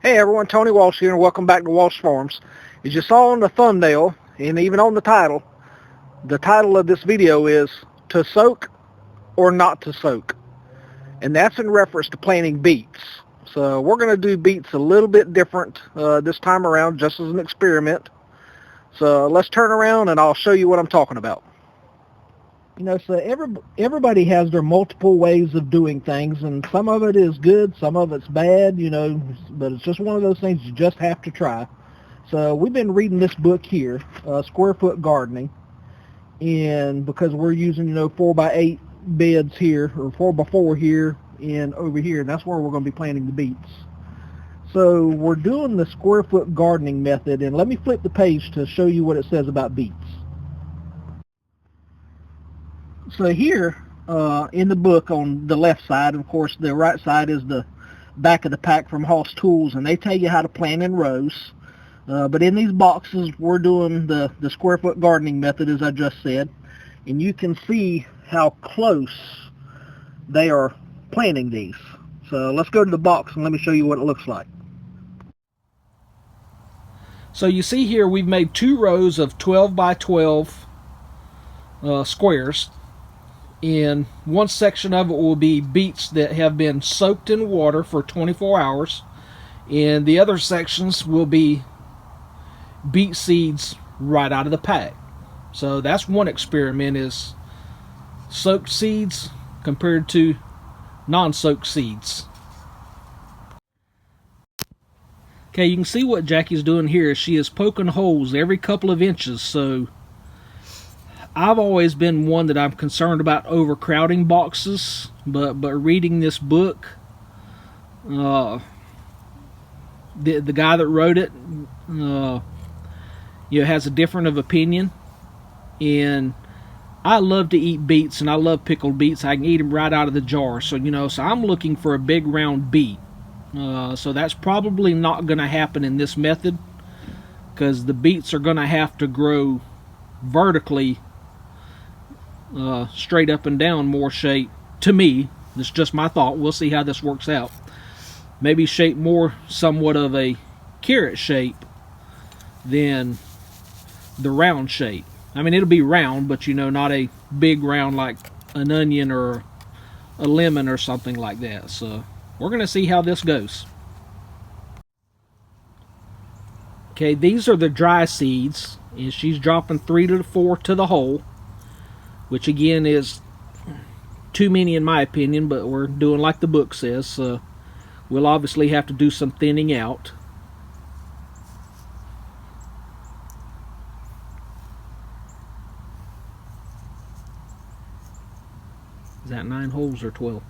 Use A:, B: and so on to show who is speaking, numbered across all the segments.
A: Hey everyone, Tony Walsh here, and welcome back to Walsh Farms. As you saw on the thumbnail, and even on the title of this video is To Soak or Not to Soak. And that's in reference to planting beets. So we're going to do beets a little bit different this time around, just as an experiment. So let's turn around and I'll show you what I'm talking about. Everybody has their multiple ways of doing things, and some of it is good, some of it's bad, but it's just one of those things you just have to try. So we've been reading this book here, Square Foot Gardening, and because we're using, 4x8 beds here, or 4x4 here and over here, and that's where we're going to be planting the beets. So we're doing the square foot gardening method, and let me flip the page to show you what it says about beets. So here in the book on the left side, of course the right side is the back of the pack from Hoss Tools, and they tell you how to plant in rows. But in these boxes we're doing the square foot gardening method, as I just said, and you can see how close they are planting these. So let's go to the box and let me show you what it looks like.
B: So you see here we've made 2 rows of 12 by 12 squares. In one section of it will be beets that have been soaked in water for 24 hours. And the other sections will be beet seeds right out of the pack. So that's one experiment, is soaked seeds compared to non-soaked seeds. Okay, you can see what Jackie's doing here. She is poking holes every couple of inches. So I've always been one that I'm concerned about overcrowding boxes, but reading this book, the guy that wrote it, has a different of opinion. And I love to eat beets, and I love pickled beets. I can eat them right out of the jar. So so I'm looking for a big round beet. So that's probably not going to happen in this method, because the beets are going to have to grow vertically, straight up and down more shape. To me, this is just my thought. We'll see how this works out. Maybe shape more somewhat of a carrot shape than the round shape. I mean, it'll be round, but not a big round like an onion or a lemon or something like that. So we're going to see how this goes. Okay, these are the dry seeds, and she's dropping 3 to 4 to the hole, which again is too many in my opinion, but we're doing like the book says. So we'll obviously have to do some thinning out. Is that 9 holes or 12?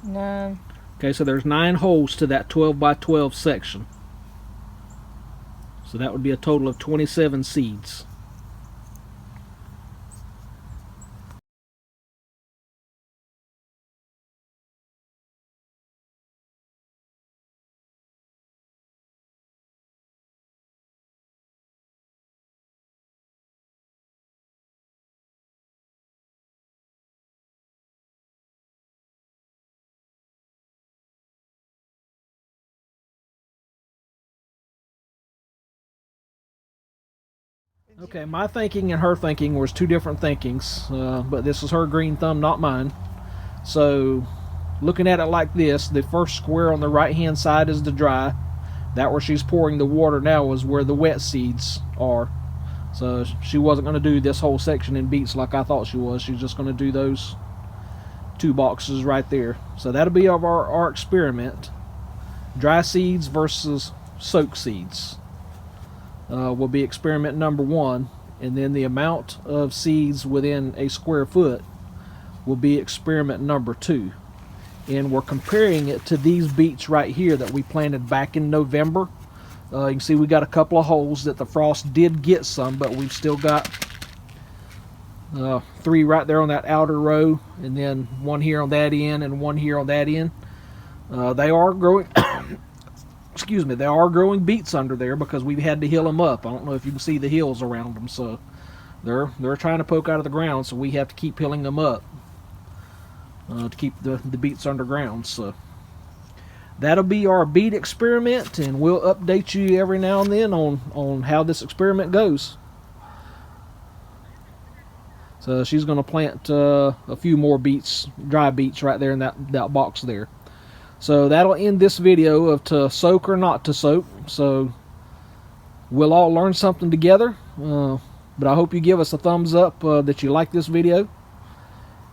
C: 9.
B: Okay, so there's 9 holes to that 12 by 12 section. So that would be a total of 27 seeds. Okay, my thinking and her thinking was 2 different thinkings, but this is her green thumb, not mine. So, looking at it like this, the first square on the right-hand side is the dry. That where she's pouring the water now is where the wet seeds are. So, she wasn't going to do this whole section in beets like I thought she was. She's just going to do those 2 boxes right there. So, that'll be our experiment. Dry seeds versus soaked seeds. Will be experiment number 1, and then the amount of seeds within a square foot will be experiment number 2. And we're comparing it to these beets right here that we planted back in November. You can see we got a couple of holes that the frost did get some, but we've still got 3 right there on that outer row, and then 1 here on that end and 1 here on that end. They are growing excuse me, they are growing beets under there because we've had to hill them up. I don't know if you can see the hills around them, so they're trying to poke out of the ground, so we have to keep hilling them up to keep the beets underground. So that'll be our beet experiment, and we'll update you every now and then on how this experiment goes. So she's going to plant a few more beets, dry beets, right there in that box there. So that'll end this video of to soak or not to soak. So we'll all learn something together. But I hope you give us a thumbs up that you like this video.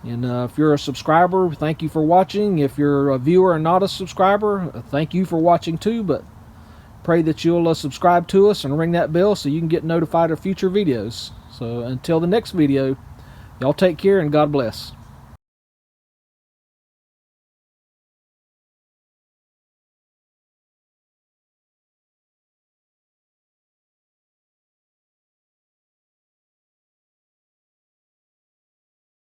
B: And if you're a subscriber, thank you for watching. If you're a viewer and not a subscriber, thank you for watching too. But pray that you'll subscribe to us and ring that bell so you can get notified of future videos. So until the next video, y'all take care and God bless.